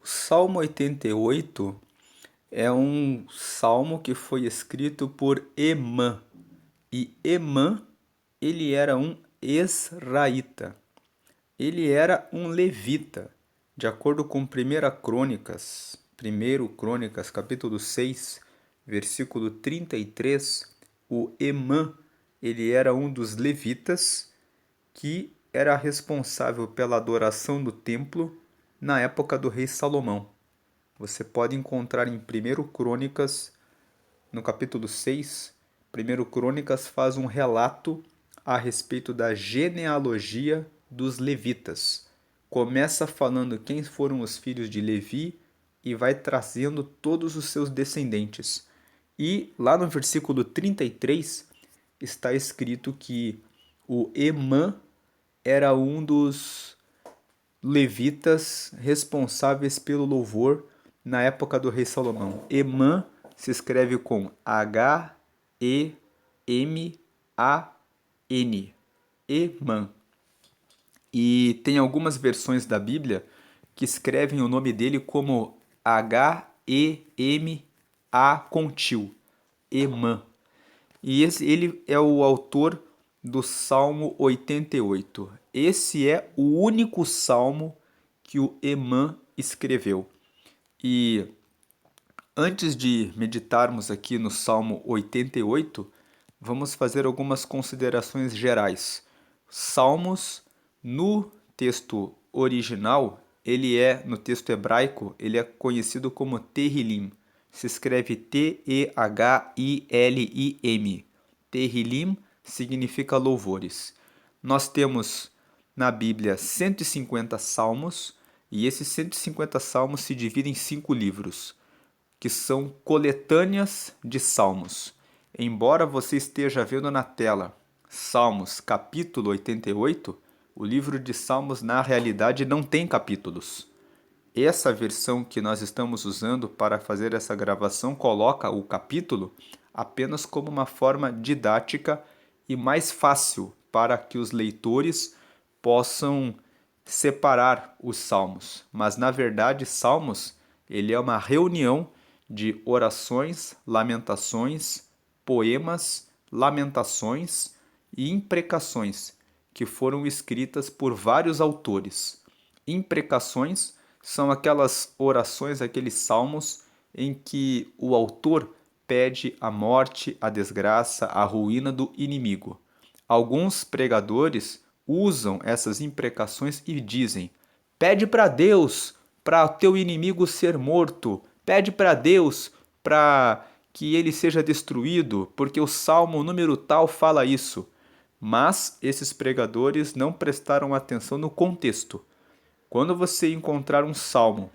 Salmo 88 é um salmo que foi escrito por Emã. E Emã, ele era um israelita. Ele era um levita. De acordo com 1 Crônicas, capítulo 6, versículo 33, o Emã, ele era um dos levitas que era responsável pela adoração do templo na época do rei Salomão. Você pode encontrar em 1 Crônicas, no capítulo 6. 1 Crônicas faz um relato a respeito da genealogia dos levitas. Começa falando quem foram os filhos de Levi e vai trazendo todos os seus descendentes. E lá no versículo 33 está escrito que o Emã era um dos levitas responsáveis pelo louvor na época do rei Salomão. Emã se escreve com H-E-M-A-N. Emã. E tem algumas versões da Bíblia que escrevem o nome dele como H-E-M-A com tio. Emã. E ele é o autor do Salmo 88. Esse é o único salmo que o Emã escreveu. E antes de meditarmos aqui no Salmo 88, vamos fazer algumas considerações gerais. Salmos, no texto original, no texto hebraico, ele é conhecido como Tehillim. Se escreve T-E-H-I-L-I-M. Tehillim significa louvores. Nós temos na Bíblia 150 salmos, e esses 150 salmos se dividem em 5 livros, que são coletâneas de salmos. Embora você esteja vendo na tela Salmos capítulo 88, o livro de Salmos na realidade não tem capítulos. Essa versão que nós estamos usando para fazer essa gravação coloca o capítulo apenas como uma forma didática e mais fácil para que os leitores possam separar os salmos. Mas na verdade, Salmos, ele é uma reunião de orações, lamentações, poemas, lamentações e imprecações que foram escritas por vários autores. Imprecações são aquelas orações, aqueles salmos em que o autor pede a morte, a desgraça, a ruína do inimigo. Alguns pregadores usam essas imprecações e dizem: pede para Deus para teu inimigo ser morto, pede para Deus para que ele seja destruído, porque o salmo número tal fala isso. Mas esses pregadores não prestaram atenção no contexto. Quando você encontrar um salmo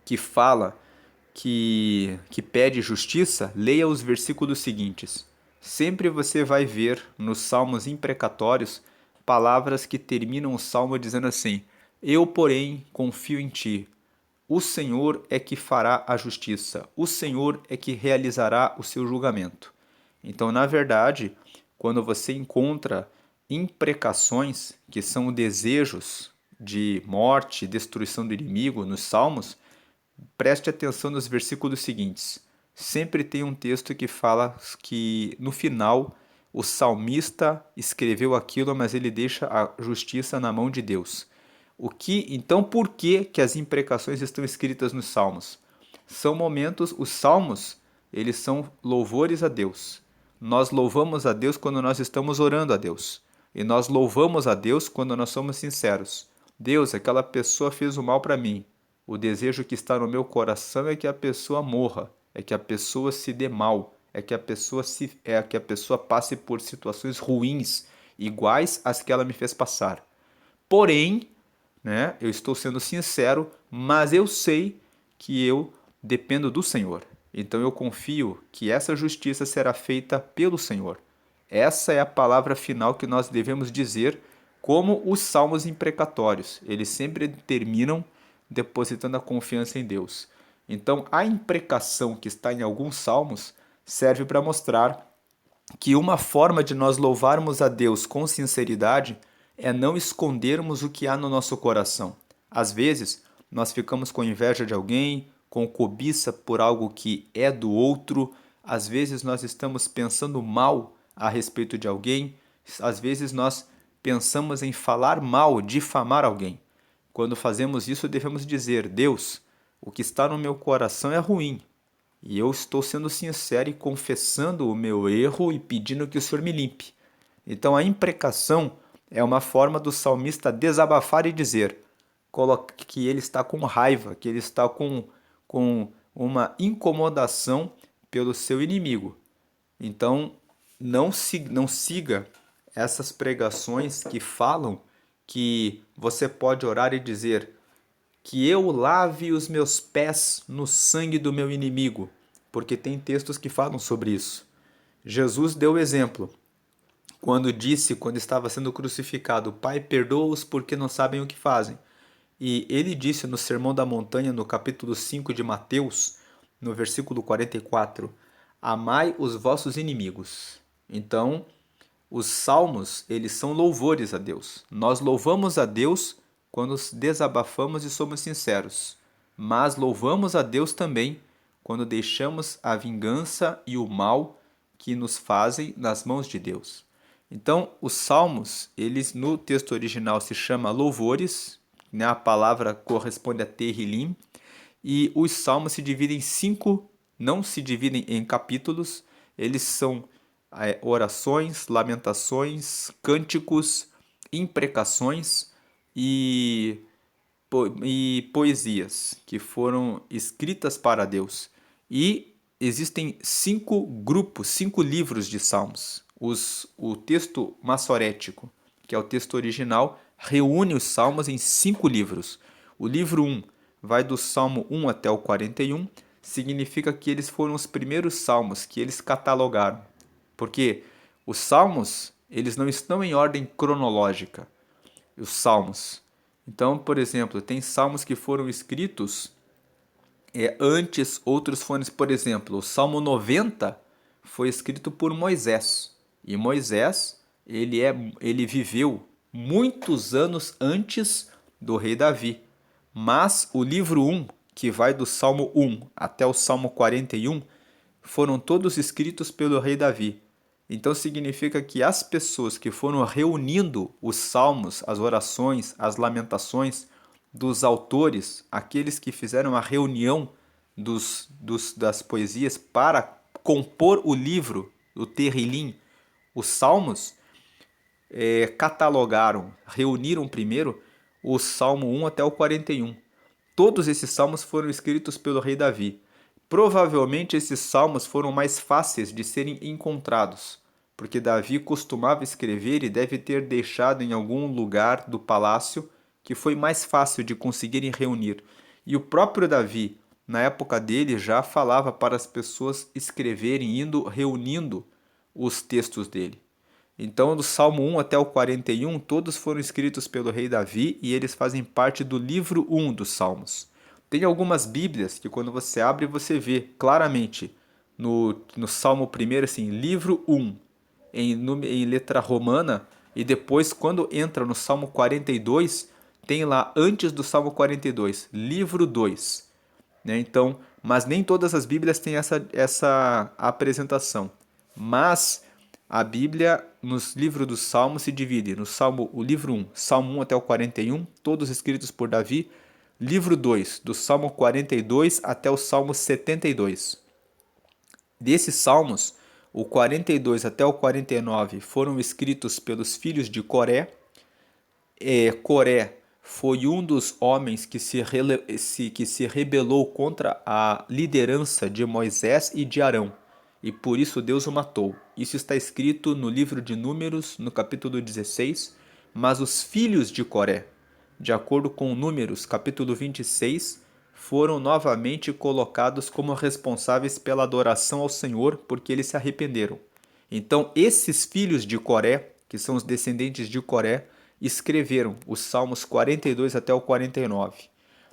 que fala que pede justiça, leia os versículos seguintes. Sempre você vai ver nos salmos imprecatórios palavras que terminam o salmo dizendo assim: eu, porém, confio em ti. O Senhor é que fará a justiça. O Senhor é que realizará o seu julgamento. Então, na verdade, quando você encontra imprecações, que são desejos de morte, destruição do inimigo nos salmos, preste atenção nos versículos seguintes. Sempre tem um texto que fala que no final o salmista escreveu aquilo, mas ele deixa a justiça na mão de Deus. Então por que as imprecações estão escritas nos salmos? São momentos, os salmos, eles são louvores a Deus. Nós louvamos a Deus quando nós estamos orando a Deus. E nós louvamos a Deus quando nós somos sinceros. Deus, aquela pessoa fez o mal para mim. O desejo que está no meu coração é que a pessoa morra, é que a pessoa se dê mal, é que a pessoa passe por situações ruins, iguais às que ela me fez passar. Porém, né, eu estou sendo sincero, mas eu sei que eu dependo do Senhor. Então eu confio que essa justiça será feita pelo Senhor. Essa é a palavra final que nós devemos dizer, como os salmos imprecatórios. Eles sempre terminam depositando a confiança em Deus. Então, a imprecação que está em alguns salmos serve para mostrar que uma forma de nós louvarmos a Deus com sinceridade é não escondermos o que há no nosso coração. Às vezes, nós ficamos com inveja de alguém, com cobiça por algo que é do outro. Às vezes nós estamos pensando mal a respeito de alguém, às vezes nós pensamos em falar mal, difamar alguém. Quando fazemos isso, devemos dizer: Deus, o que está no meu coração é ruim, e eu estou sendo sincero e confessando o meu erro e pedindo que o Senhor me limpe. Então a imprecação é uma forma do salmista desabafar e dizer que ele está com raiva, que ele está com uma incomodação pelo seu inimigo. Então não siga essas pregações que falam que você pode orar e dizer que eu lave os meus pés no sangue do meu inimigo, porque tem textos que falam sobre isso. Jesus deu o exemplo quando disse, quando estava sendo crucificado: Pai, perdoa-os porque não sabem o que fazem. E ele disse no Sermão da Montanha, no capítulo 5 de Mateus, no versículo 44, amai os vossos inimigos. Então, os salmos, eles são louvores a Deus. Nós louvamos a Deus quando desabafamos e somos sinceros, mas louvamos a Deus também quando deixamos a vingança e o mal que nos fazem nas mãos de Deus. Então, os salmos, eles no texto original se chama louvores, né? A palavra corresponde a Tehillim, e os salmos se dividem em cinco, não se dividem em capítulos, eles são orações, lamentações, cânticos, imprecações e, e poesias que foram escritas para Deus. E existem cinco grupos, cinco livros de salmos. O texto massorético, que é o texto original, reúne os salmos em cinco livros. O livro 1 vai do Salmo 1 até o 41, significa que eles foram os primeiros salmos que eles catalogaram. Porque os salmos, eles não estão em ordem cronológica, os salmos. Então, por exemplo, tem salmos que foram escritos antes, outros foram, por exemplo, o Salmo 90 foi escrito por Moisés. E Moisés, ele viveu muitos anos antes do rei Davi. Mas o livro 1, que vai do Salmo 1 até o Salmo 41, foram todos escritos pelo rei Davi. Então significa que as pessoas que foram reunindo os salmos, as orações, as lamentações dos autores, aqueles que fizeram a reunião das poesias para compor o livro, o Tehillim, os salmos, catalogaram, reuniram primeiro o Salmo 1 até o 41. Todos esses salmos foram escritos pelo rei Davi. Provavelmente esses salmos foram mais fáceis de serem encontrados, porque Davi costumava escrever e deve ter deixado em algum lugar do palácio que foi mais fácil de conseguirem reunir. E o próprio Davi, na época dele, já falava para as pessoas escreverem, reunindo os textos dele. Então, do Salmo 1 até o 41, todos foram escritos pelo rei Davi e eles fazem parte do livro 1 dos Salmos. Tem algumas Bíblias que quando você abre, você vê claramente no Salmo 1, assim, livro 1, em letra romana, e depois quando entra no Salmo 42, tem lá antes do Salmo 42, livro 2. Né? Então, mas nem todas as Bíblias têm essa apresentação. Mas a Bíblia, nos livros dos Salmos, se divide no Salmo, o livro 1, Salmo 1 até o 41, todos escritos por Davi. Livro 2, do Salmo 42 até o Salmo 72. Desses salmos, o 42 até o 49 foram escritos pelos filhos de Coré. Coré foi um dos homens que se rebelou contra a liderança de Moisés e de Arão, e por isso Deus o matou. Isso está escrito no livro de Números, no capítulo 16. Mas os filhos de Coré, de acordo com Números, capítulo 26, foram novamente colocados como responsáveis pela adoração ao Senhor, porque eles se arrependeram. Então, esses filhos de Coré, que são os descendentes de Coré, escreveram os Salmos 42 até o 49.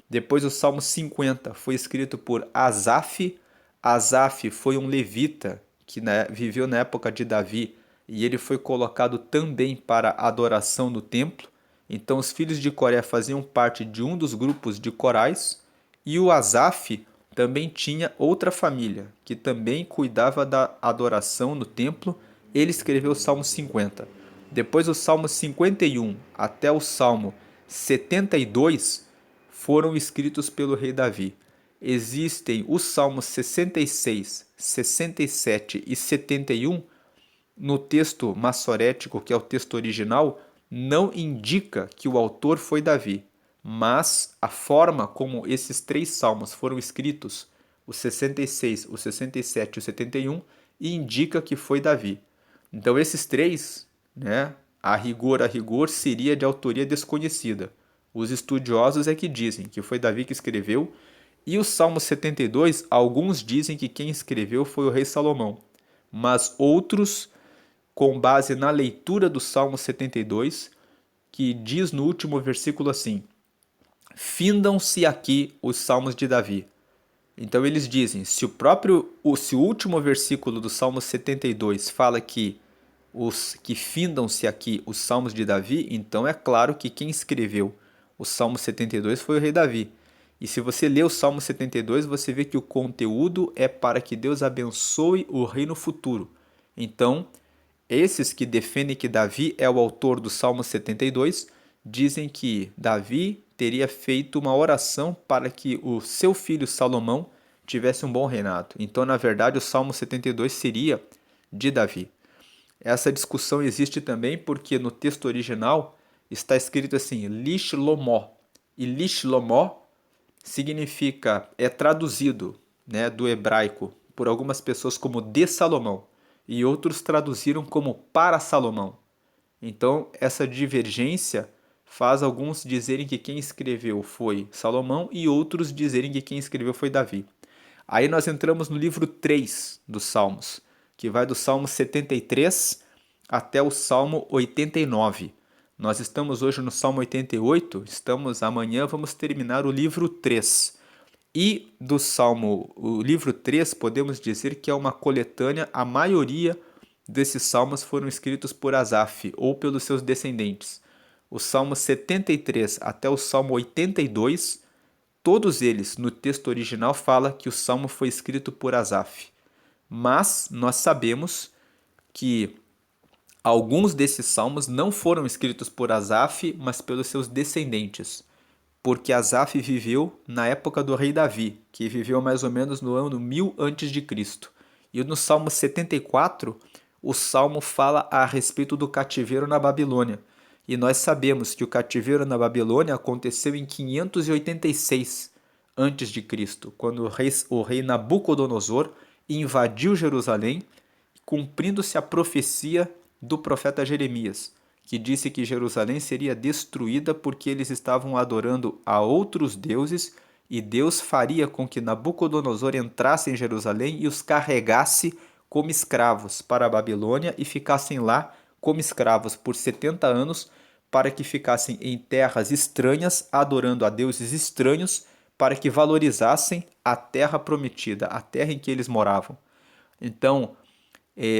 Depois o Salmo 50 foi escrito por Asaf. Asaf foi um levita que viveu na época de Davi e ele foi colocado também para a adoração no templo. Então os filhos de Coré faziam parte de um dos grupos de corais, e o Asaf também tinha outra família, que também cuidava da adoração no templo. Ele escreveu o Salmo 50. Depois o Salmo 51 até o Salmo 72 foram escritos pelo rei Davi. Existem os Salmos 66, 67 e 71 no texto massorético, que é o texto original, não indica que o autor foi Davi, mas a forma como esses três salmos foram escritos, o 66, o 67 e o 71, indica que foi Davi. Então esses três, né, a rigor, seria de autoria desconhecida. Os estudiosos é que dizem que foi Davi que escreveu, e o Salmo 72, alguns dizem que quem escreveu foi o rei Salomão, mas outros, com base na leitura do Salmo 72, que diz no último versículo assim: findam-se aqui os salmos de Davi. Então eles dizem, se o último versículo do Salmo 72 fala que os que findam-se aqui os salmos de Davi, então é claro que quem escreveu o Salmo 72 foi o rei Davi. E se você lê o Salmo 72, você vê que o conteúdo é para que Deus abençoe o reino futuro. Então, esses que defendem que Davi é o autor do Salmo 72 dizem que Davi teria feito uma oração para que o seu filho Salomão tivesse um bom reinado. Então, na verdade, o Salmo 72 seria de Davi. Essa discussão existe também porque no texto original está escrito assim, Lish Lomó. E Lish Lomó significa, é traduzido, né, do hebraico por algumas pessoas como de Salomão e outros traduziram como para Salomão. Então, essa divergência faz alguns dizerem que quem escreveu foi Salomão e outros dizerem que quem escreveu foi Davi. Aí nós entramos no livro 3 dos Salmos, que vai do Salmo 73 até o Salmo 89. Nós estamos hoje no Salmo 88, amanhã vamos terminar o livro 3. E do Salmo, o livro 3, podemos dizer que é uma coletânea, a maioria desses salmos foram escritos por Asaf ou pelos seus descendentes. O Salmo 73 até o Salmo 82, todos eles no texto original fala que o salmo foi escrito por Asaf. Mas nós sabemos que alguns desses salmos não foram escritos por Asaf, mas pelos seus descendentes, porque Asaf viveu na época do rei Davi, que viveu mais ou menos no ano 1000 a.C. E no Salmo 74, o salmo fala a respeito do cativeiro na Babilônia. E nós sabemos que o cativeiro na Babilônia aconteceu em 586 a.C., quando o rei Nabucodonosor invadiu Jerusalém, cumprindo-se a profecia do profeta Jeremias, que disse que Jerusalém seria destruída porque eles estavam adorando a outros deuses e Deus faria com que Nabucodonosor entrasse em Jerusalém e os carregasse como escravos para a Babilônia e ficassem lá como escravos por 70 anos, para que ficassem em terras estranhas, adorando a deuses estranhos, para que valorizassem a terra prometida, a terra em que eles moravam. Então,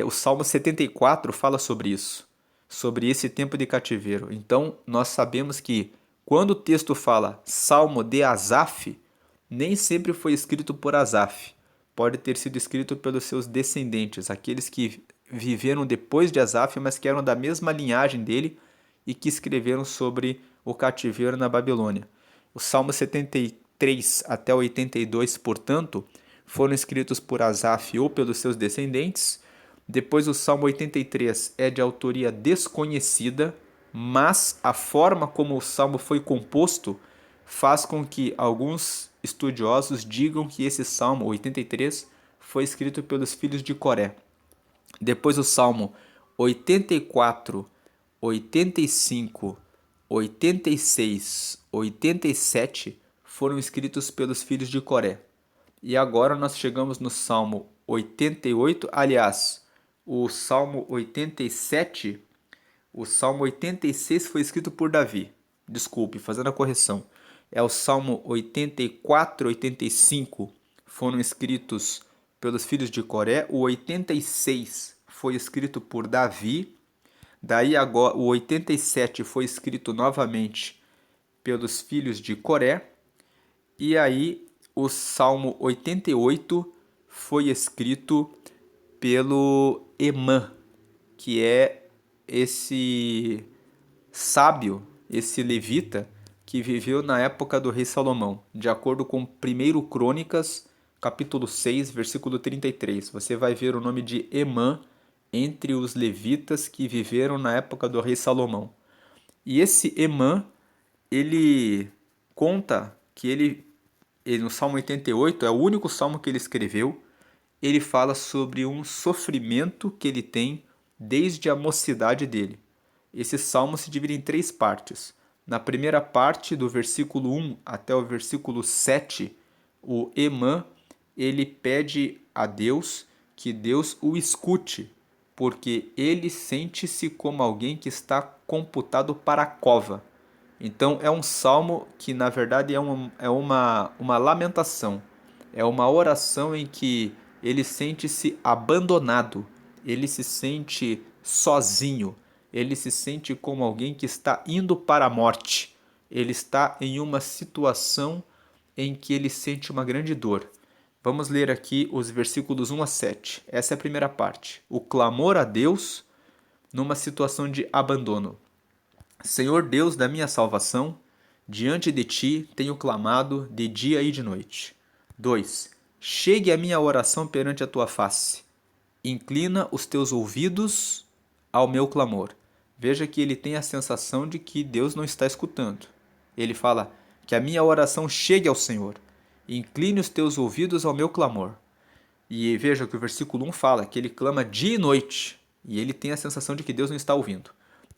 o Salmo 74 fala sobre isso, sobre esse tempo de cativeiro. Então, nós sabemos que quando o texto fala Salmo de Asaf, nem sempre foi escrito por Asaf. Pode ter sido escrito pelos seus descendentes, aqueles que viveram depois de Asaf, mas que eram da mesma linhagem dele e que escreveram sobre o cativeiro na Babilônia. O Salmo 73 até 82, portanto, foram escritos por Asaf ou pelos seus descendentes. Depois o Salmo 83 é de autoria desconhecida, mas a forma como o salmo foi composto faz com que alguns estudiosos digam que esse Salmo 83 foi escrito pelos filhos de Coré. Depois o Salmo 84, 85, 86, 87 foram escritos pelos filhos de Coré. E agora nós chegamos no Salmo 88, aliás, o Salmo 87, o Salmo 86 foi escrito por Davi. Desculpe, fazendo a correção. É o Salmo 84, 85 foram escritos pelos filhos de Coré. O 86 foi escrito por Davi. Daí agora o 87 foi escrito novamente pelos filhos de Coré. E aí o Salmo 88 foi escrito pelo Emã, que é esse sábio, esse levita que viveu na época do rei Salomão, de acordo com 1 Crônicas, capítulo 6, versículo 33. Você vai ver o nome de Emã entre os levitas que viveram na época do rei Salomão. E esse Emã, ele conta que ele no Salmo 88, é o único salmo que ele escreveu, ele fala sobre um sofrimento que ele tem desde a mocidade dele. Esse salmo se divide em 3 partes. Na primeira parte, do versículo 1 até o versículo 7, o Emã, ele pede a Deus que Deus o escute, porque ele sente-se como alguém que está computado para a cova. Então é um salmo que na verdade é uma lamentação, é uma oração em que ele sente-se abandonado, ele se sente sozinho, ele se sente como alguém que está indo para a morte, ele está em uma situação em que ele sente uma grande dor. Vamos ler aqui os versículos 1 a 7. Essa é a primeira parte. O clamor a Deus numa situação de abandono. Senhor Deus da minha salvação, diante de ti tenho clamado de dia e de noite. 2. Chegue a minha oração perante a tua face. Inclina os teus ouvidos ao meu clamor. Veja que ele tem a sensação de que Deus não está escutando. Ele fala que a minha oração chegue ao Senhor. Incline os teus ouvidos ao meu clamor. E veja que o versículo 1 fala que ele clama dia e noite. E ele tem a sensação de que Deus não está ouvindo.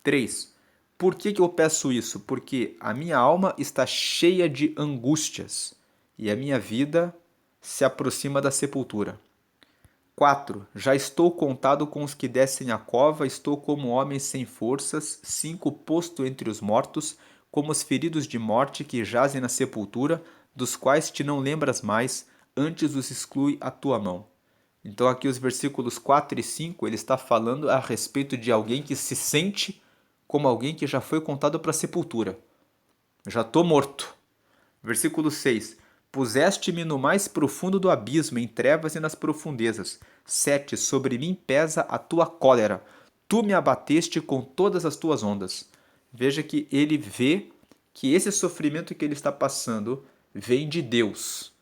3. Por que eu peço isso? Porque a minha alma está cheia de angústias e a minha vida se aproxima da sepultura. 4. Já estou contado com os que descem a cova, estou como homem sem forças. 5. Posto entre os mortos, como os feridos de morte que jazem na sepultura, dos quais te não lembras mais, antes os exclui a tua mão. Então aqui os versículos 4 e 5, ele está falando a respeito de alguém que se sente como alguém que já foi contado para a sepultura. Já estou morto. Versículo 6. Puseste-me no mais profundo do abismo, em trevas e nas profundezas. 7. Sobre mim pesa a tua cólera. Tu me abateste com todas as tuas ondas. Veja que ele vê que esse sofrimento que ele está passando vem de Deus.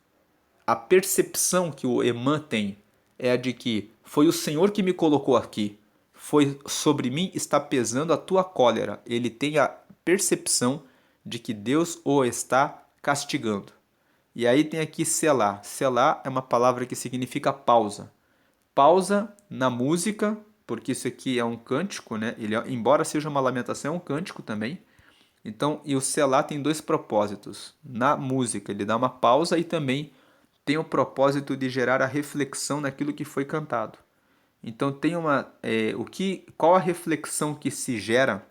A percepção que o Emã tem é a de que foi o Senhor que me colocou aqui. Foi sobre mim está pesando a tua cólera. Ele tem a percepção de que Deus o está castigando. E aí tem aqui Selá. Selá é uma palavra que significa pausa. Pausa na música, porque isso aqui é um cântico, né? Ele, embora seja uma lamentação, é um cântico também. Então, e o Selá tem 2 propósitos. Na música, ele dá uma pausa e também tem o propósito de gerar a reflexão naquilo que foi cantado. Então tem qual a reflexão que se gera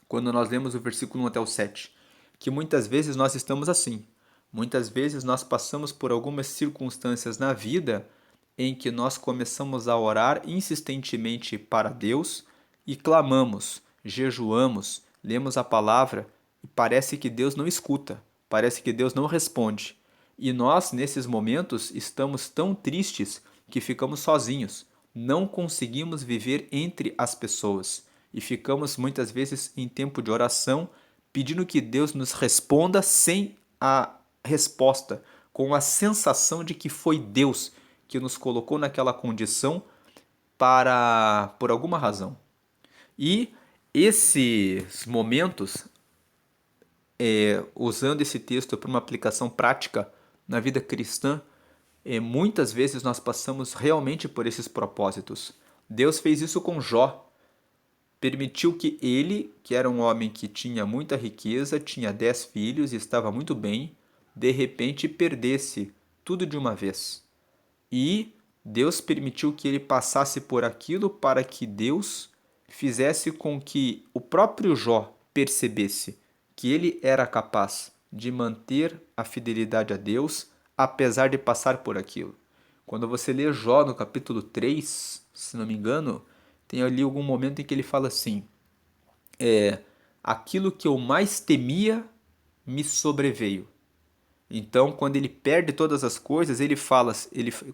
quando nós lemos o versículo 1 até o 7? Que muitas vezes nós estamos assim. Muitas vezes nós passamos por algumas circunstâncias na vida em que nós começamos a orar insistentemente para Deus e clamamos, jejuamos, lemos a palavra e parece que Deus não escuta, parece que Deus não responde. E nós, nesses momentos, estamos tão tristes que ficamos sozinhos, não conseguimos viver entre as pessoas e ficamos muitas vezes em tempo de oração pedindo que Deus nos responda sem a resposta, com a sensação de que foi Deus que nos colocou naquela condição por alguma razão. E esses momentos, usando esse texto para uma aplicação prática na vida cristã, muitas vezes nós passamos realmente por esses propósitos. Deus fez isso com Jó. Permitiu que ele, que era um homem que tinha muita riqueza, tinha 10 filhos e estava muito bem, de repente perdesse tudo de uma vez. E Deus permitiu que ele passasse por aquilo para que Deus fizesse com que o próprio Jó percebesse que ele era capaz de manter a fidelidade a Deus, apesar de passar por aquilo. Quando você lê Jó no capítulo 3, se não me engano, tem ali algum momento em que ele fala assim: aquilo que eu mais temia me sobreveio. Então, quando ele perde todas as coisas, ele fala,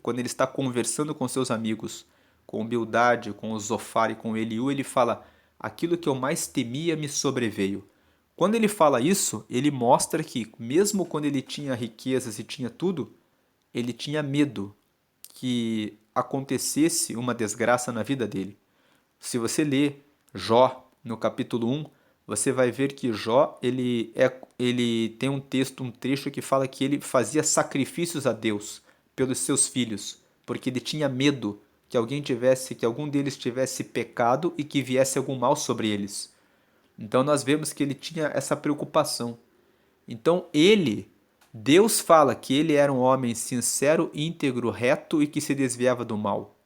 quando ele está conversando com seus amigos, com Bildade, com o Zofar e com Eliú, ele fala: aquilo que eu mais temia me sobreveio. Quando ele fala isso, ele mostra que, mesmo quando ele tinha riquezas e tinha tudo, ele tinha medo que acontecesse uma desgraça na vida dele. Se você lê Jó no capítulo 1, você vai ver que Jó ele tem um texto, um trecho que fala que ele fazia sacrifícios a Deus pelos seus filhos, porque ele tinha medo que algum deles tivesse pecado e que viesse algum mal sobre eles. Então nós vemos que ele tinha essa preocupação. Então Deus fala que ele era um homem sincero, íntegro, reto e que se desviava do mal.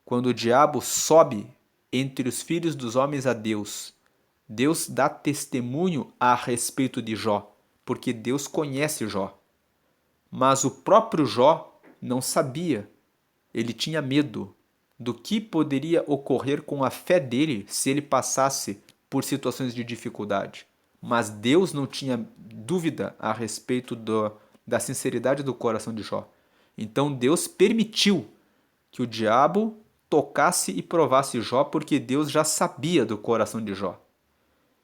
Quando o diabo sobe entre os filhos dos homens a Deus, Deus dá testemunho a respeito de Jó, porque Deus conhece Jó. Mas o próprio Jó não sabia, ele tinha medo do que poderia ocorrer com a fé dele se ele passasse por situações de dificuldade. Mas Deus não tinha dúvida a respeito da sinceridade do coração de Jó. Então Deus permitiu que o diabo tocasse e provasse Jó, porque Deus já sabia do coração de Jó.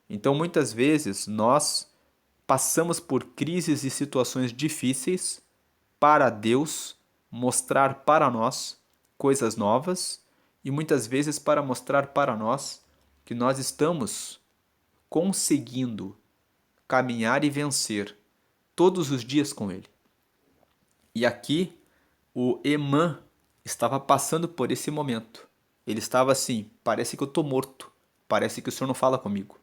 Então, muitas vezes, nós passamos por crises e situações difíceis para Deus mostrar para nós coisas novas e muitas vezes para mostrar para nós que nós estamos conseguindo caminhar e vencer todos os dias com Ele. E aqui o Emã estava passando por esse momento. Ele estava assim: parece que eu estou morto, parece que o Senhor não fala comigo.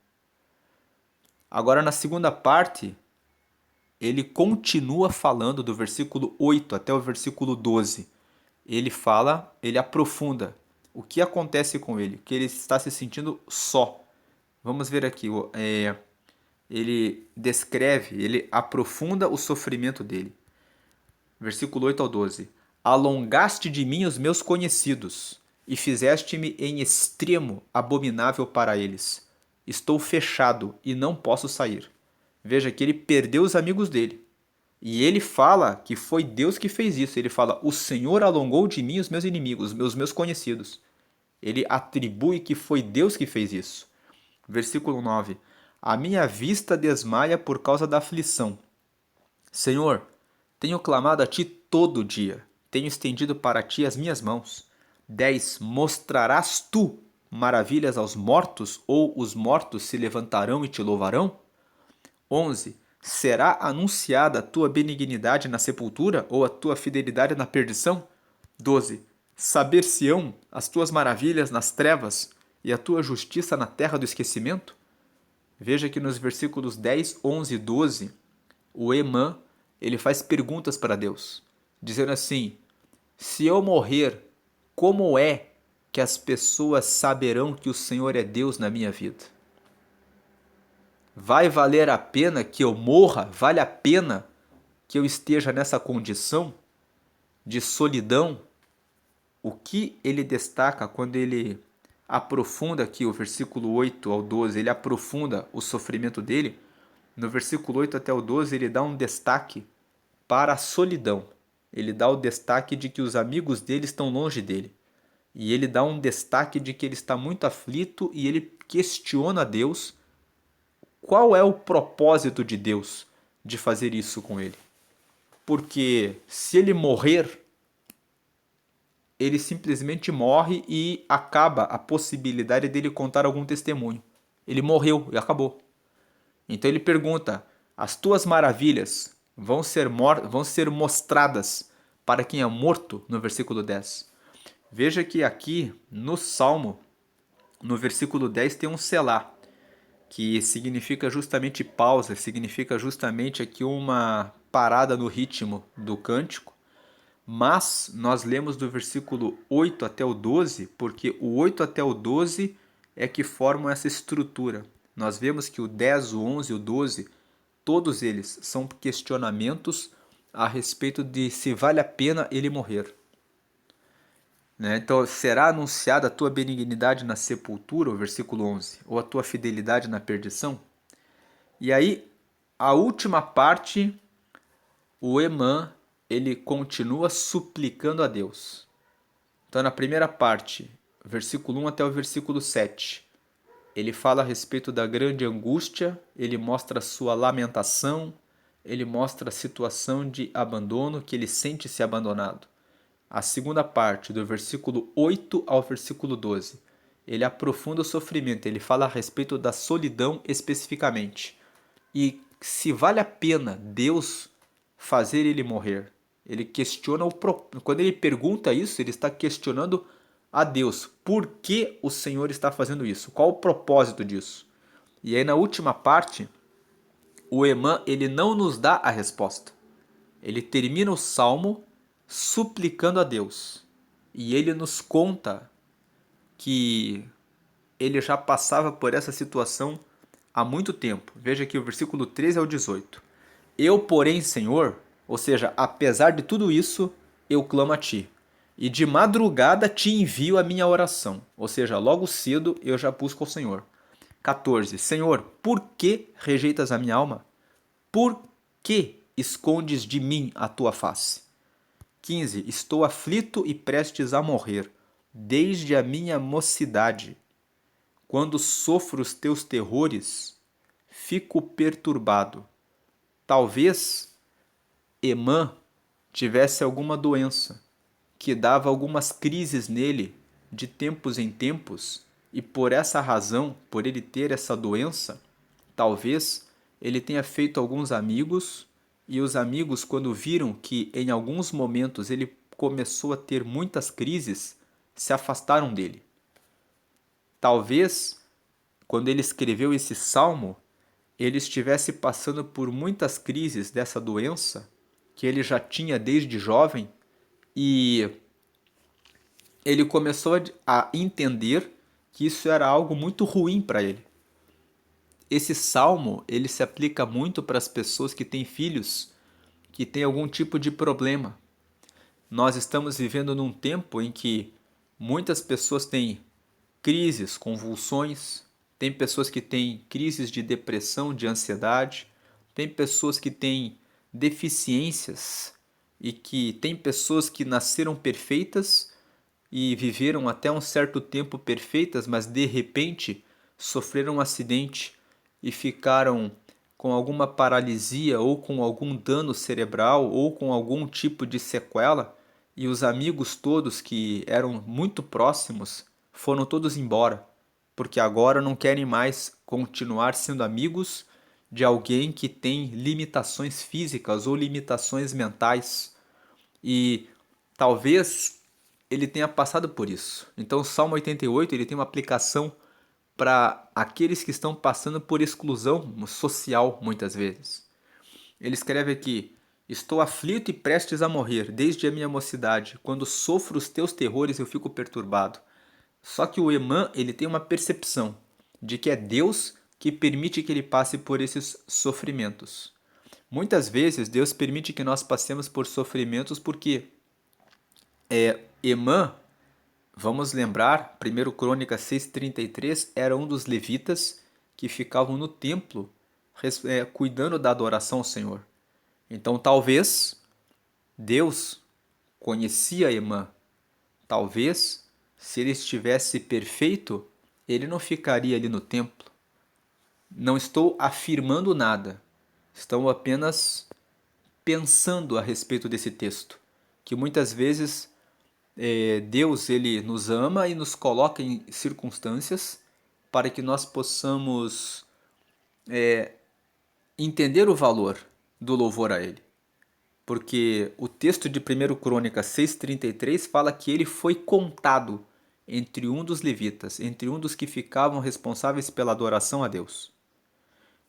Agora, na segunda parte, ele continua falando do versículo 8 até o versículo 12. Ele fala, ele aprofunda o que acontece com ele, que ele está se sentindo só. Vamos ver aqui, ele descreve, ele aprofunda o sofrimento dele. Versículo 8 ao 12. Alongaste de mim os meus conhecidos, e fizeste-me em extremo abominável para eles. Estou fechado e não posso sair. Veja que ele perdeu os amigos dele. E ele fala que foi Deus que fez isso. Ele fala: o Senhor alongou de mim os meus inimigos, os meus conhecidos. Ele atribui que foi Deus que fez isso. Versículo 9. A minha vista desmaia por causa da aflição. Senhor, tenho clamado a ti todo dia. Tenho estendido para ti as minhas mãos. 10. Mostrarás tu maravilhas aos mortos, ou os mortos se levantarão e te louvarão? 11. Será anunciada a tua benignidade na sepultura, ou a tua fidelidade na perdição? 12. Saber-se-ão as tuas maravilhas nas trevas, e a tua justiça na terra do esquecimento? Veja que nos versículos 10, 11 e 12, o Emã ele faz perguntas para Deus, dizendo assim: se eu morrer, como é que as pessoas saberão que o Senhor é Deus na minha vida? Vai valer a pena que eu morra? Vale a pena que eu esteja nessa condição de solidão? O que ele destaca quando ele aprofunda aqui o versículo 8 ao 12, ele aprofunda o sofrimento dele. No versículo 8 até o 12, ele dá um destaque para a solidão. Ele dá o destaque de que os amigos dele estão longe dele. E ele dá um destaque de que ele está muito aflito e ele questiona a Deus qual é o propósito de Deus de fazer isso com ele. Porque se ele morrer, ele simplesmente morre e acaba a possibilidade dele contar algum testemunho. Ele morreu e acabou. Então ele pergunta: as tuas maravilhas vão ser mostradas para quem é morto? No versículo 10. Veja que aqui no Salmo, no versículo 10, tem um selá, que significa justamente pausa, significa justamente aqui uma parada no ritmo do cântico. Mas nós lemos do versículo 8 até o 12, porque o 8 até o 12 é que formam essa estrutura. Nós vemos que o 10, o 11 e o 12, todos eles são questionamentos a respeito de se vale a pena ele morrer. né? Então, será anunciada a tua benignidade na sepultura, o versículo 11, ou a tua fidelidade na perdição? E aí, a última parte, o Emã, ele continua suplicando a Deus. Então, na primeira parte, versículo 1 até o versículo 7, ele fala a respeito da grande angústia, ele mostra a sua lamentação, ele mostra a situação de abandono, que ele sente-se abandonado. A segunda parte, do versículo 8 ao versículo 12, ele aprofunda o sofrimento, ele fala a respeito da solidão especificamente. E se vale a pena Deus fazer ele morrer. Ele questiona quando ele pergunta isso, ele está questionando a Deus. Por que o Senhor está fazendo isso? Qual o propósito disso? E aí na última parte, o Emã, ele não nos dá a resposta. Ele termina o salmo suplicando a Deus. E ele nos conta que ele já passava por essa situação há muito tempo. Veja aqui o versículo 13 ao 18. Eu, porém, Senhor, ou seja, apesar de tudo isso, eu clamo a ti. E de madrugada te envio a minha oração. Ou seja, logo cedo eu já busco ao Senhor. 14. Senhor, por que rejeitas a minha alma? Por que escondes de mim a tua face? 15. Estou aflito e prestes a morrer, desde a minha mocidade. Quando sofro os teus terrores, fico perturbado. Talvez Emã tivesse alguma doença que dava algumas crises nele de tempos em tempos, e por essa razão, por ele ter essa doença, talvez ele tenha feito alguns amigos, e os amigos, quando viram que em alguns momentos ele começou a ter muitas crises, se afastaram dele. Talvez, quando ele escreveu esse salmo, ele estivesse passando por muitas crises dessa doença que ele já tinha desde jovem, e ele começou a entender que isso era algo muito ruim para ele. Esse salmo, ele se aplica muito para as pessoas que têm filhos que têm algum tipo de problema. Nós estamos vivendo num tempo em que muitas pessoas têm crises, convulsões, tem pessoas que têm crises de depressão, de ansiedade, tem pessoas que têm deficiências, e que tem pessoas que nasceram perfeitas e viveram até um certo tempo perfeitas, mas de repente sofreram um acidente e ficaram com alguma paralisia ou com algum dano cerebral ou com algum tipo de sequela, e os amigos todos que eram muito próximos foram todos embora, porque agora não querem mais continuar sendo amigos de alguém que tem limitações físicas ou limitações mentais. E talvez ele tenha passado por isso. Então o Salmo 88 ele tem uma aplicação para aqueles que estão passando por exclusão social muitas vezes. Ele escreve aqui: estou aflito e prestes a morrer, desde a minha mocidade. Quando sofro os teus terrores, eu fico perturbado. Só que o Emã, ele tem uma percepção de que é Deus que permite que ele passe por esses sofrimentos. Muitas vezes Deus permite que nós passemos por sofrimentos porque Emã, vamos lembrar, 1 Crônicas 6,33, era um dos levitas que ficavam no templo cuidando da adoração ao Senhor. Então talvez Deus conhecia Emã. Talvez, se ele estivesse perfeito, ele não ficaria ali no templo. Não estou afirmando nada. Estou apenas pensando a respeito desse texto, que muitas vezes Deus ele nos ama e nos coloca em circunstâncias para que nós possamos entender o valor do louvor a Ele. Porque o texto de 1 Crônicas 6,33 fala que ele foi contado entre um dos levitas, entre um dos que ficavam responsáveis pela adoração a Deus.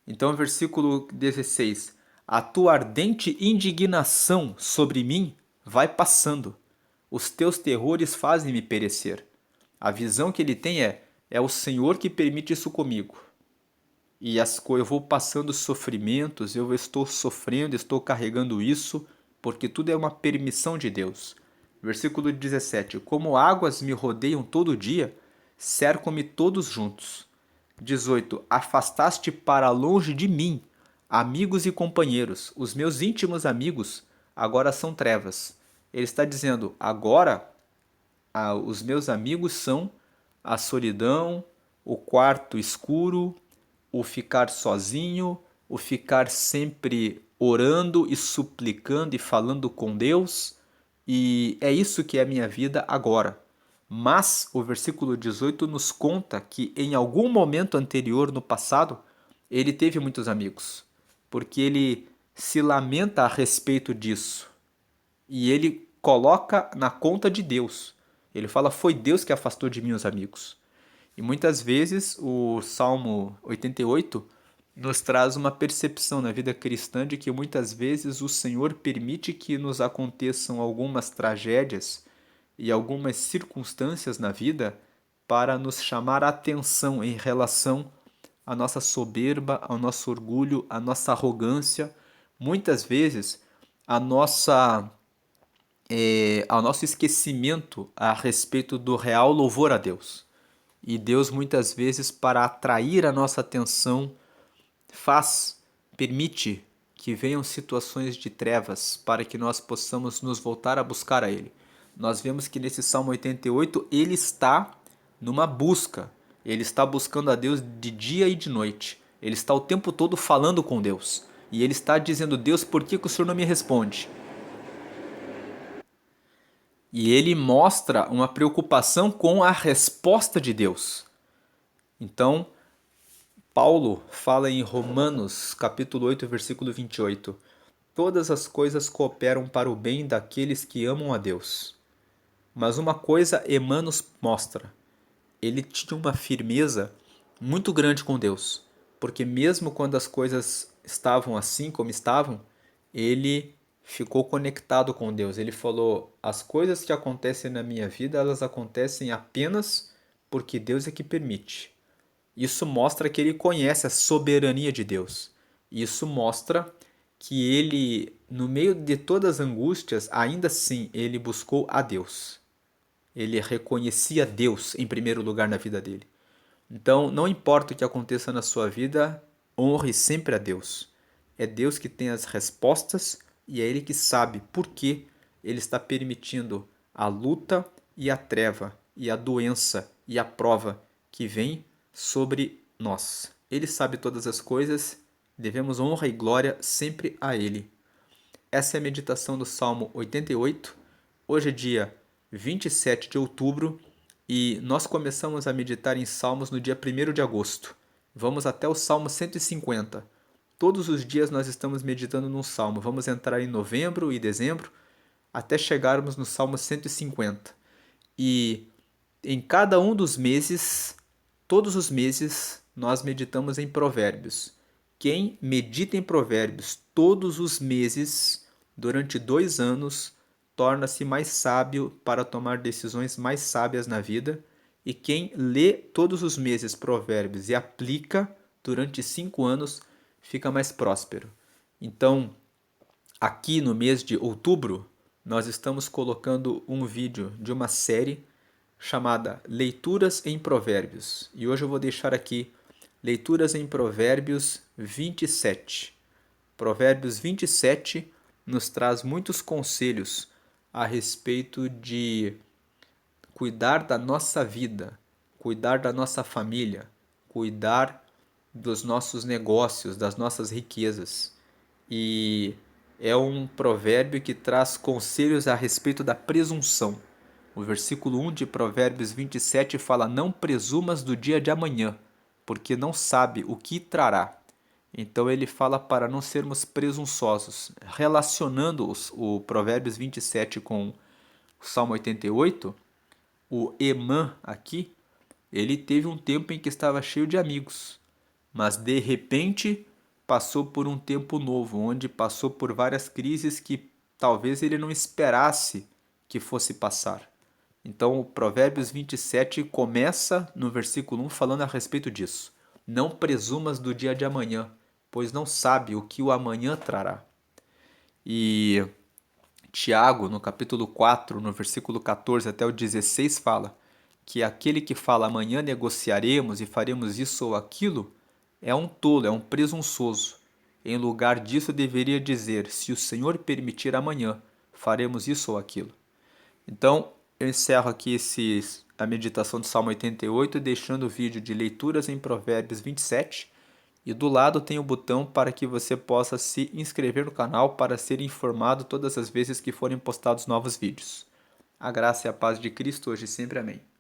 Então, versículo 16: a tua ardente indignação sobre mim vai passando, os teus terrores fazem-me perecer. A visão que ele tem é o Senhor que permite isso comigo. E eu vou passando sofrimentos, eu estou sofrendo, estou carregando isso, porque tudo é uma permissão de Deus. Versículo 17: Como águas me rodeiam todo dia, cercam-me todos juntos. 18: Afastaste para longe de mim amigos e companheiros. Os meus íntimos amigos agora são trevas. Ele está dizendo: agora os meus amigos são a solidão, o quarto escuro, o ficar sozinho, o ficar sempre orando e suplicando e falando com Deus. E é isso que é a minha vida agora. Mas o versículo 18 nos conta que em algum momento anterior no passado, ele teve muitos amigos, porque ele se lamenta a respeito disso e ele coloca na conta de Deus. Ele fala: Foi Deus que afastou de mim os amigos. E muitas vezes o Salmo 88 nos traz uma percepção na vida cristã de que muitas vezes o Senhor permite que nos aconteçam algumas tragédias e algumas circunstâncias na vida para nos chamar a atenção em relação à nossa soberba, ao nosso orgulho, à nossa arrogância, muitas vezes a nossa ao nosso esquecimento a respeito do real louvor a Deus. E Deus muitas vezes, para atrair a nossa atenção, permite que venham situações de trevas para que nós possamos nos voltar a buscar a Ele. Nós vemos que nesse Salmo 88 ele está numa busca, ele está buscando a Deus de dia e de noite, ele está o tempo todo falando com Deus e ele está dizendo: Deus, por que o Senhor não me responde? E ele mostra uma preocupação com a resposta de Deus. Então, Paulo fala em Romanos, capítulo 8, versículo 28. Todas as coisas cooperam para o bem daqueles que amam a Deus. Mas uma coisa Emmanuel mostra. Ele tinha uma firmeza muito grande com Deus. Porque mesmo quando as coisas estavam assim como estavam, ele ficou conectado com Deus. Ele falou: as coisas que acontecem na minha vida, elas acontecem apenas porque Deus é que permite. Isso mostra que ele conhece a soberania de Deus. Isso mostra que ele, no meio de todas as angústias, ainda assim ele buscou a Deus. Ele reconhecia Deus em primeiro lugar na vida dele. Então, não importa o que aconteça na sua vida, honre sempre a Deus. É Deus que tem as respostas e é Ele que sabe por que Ele está permitindo a luta e a treva e a doença e a prova que vem sobre nós. Ele sabe todas as coisas, devemos honra e glória sempre a Ele. Essa é a meditação do Salmo 88. Hoje é dia 27 de outubro e nós começamos a meditar em Salmos no dia 1º de agosto. Vamos até o Salmo 150. Todos os dias nós estamos meditando num Salmo. Vamos entrar em novembro e dezembro até chegarmos no Salmo 150. E em cada um dos meses, todos os meses, nós meditamos em Provérbios. Quem medita em Provérbios todos os meses, durante 2 anos, torna-se mais sábio para tomar decisões mais sábias na vida. E quem lê todos os meses Provérbios e aplica durante 5 anos, fica mais próspero. Então, aqui no mês de outubro, nós estamos colocando um vídeo de uma série chamada Leituras em Provérbios. E hoje eu vou deixar aqui Leituras em Provérbios 27. Provérbios 27 nos traz muitos conselhos a respeito de cuidar da nossa vida, cuidar da nossa família, cuidar dos nossos negócios, das nossas riquezas. E é um provérbio que traz conselhos a respeito da presunção. O versículo 1 de Provérbios 27 fala: Não presumas do dia de amanhã, porque não sabe o que trará. Então ele fala para não sermos presunçosos. Relacionando o Provérbios 27 com o Salmo 88, o Emã aqui, ele teve um tempo em que estava cheio de amigos, mas de repente passou por um tempo novo, onde passou por várias crises que talvez ele não esperasse que fosse passar. Então, o Provérbios 27 começa no versículo 1 falando a respeito disso. Não presumas do dia de amanhã, pois não sabe o que o amanhã trará. E Tiago, no capítulo 4, no versículo 14 até o 16, fala que aquele que fala amanhã negociaremos e faremos isso ou aquilo é um tolo, é um presunçoso. Em lugar disso, deveria dizer: se o Senhor permitir amanhã, faremos isso ou aquilo. Então, eu encerro aqui a meditação do Salmo 88, deixando o vídeo de leituras em Provérbios 27. E do lado tem o botão para que você possa se inscrever no canal para ser informado todas as vezes que forem postados novos vídeos. A graça e a paz de Cristo hoje e sempre. Amém.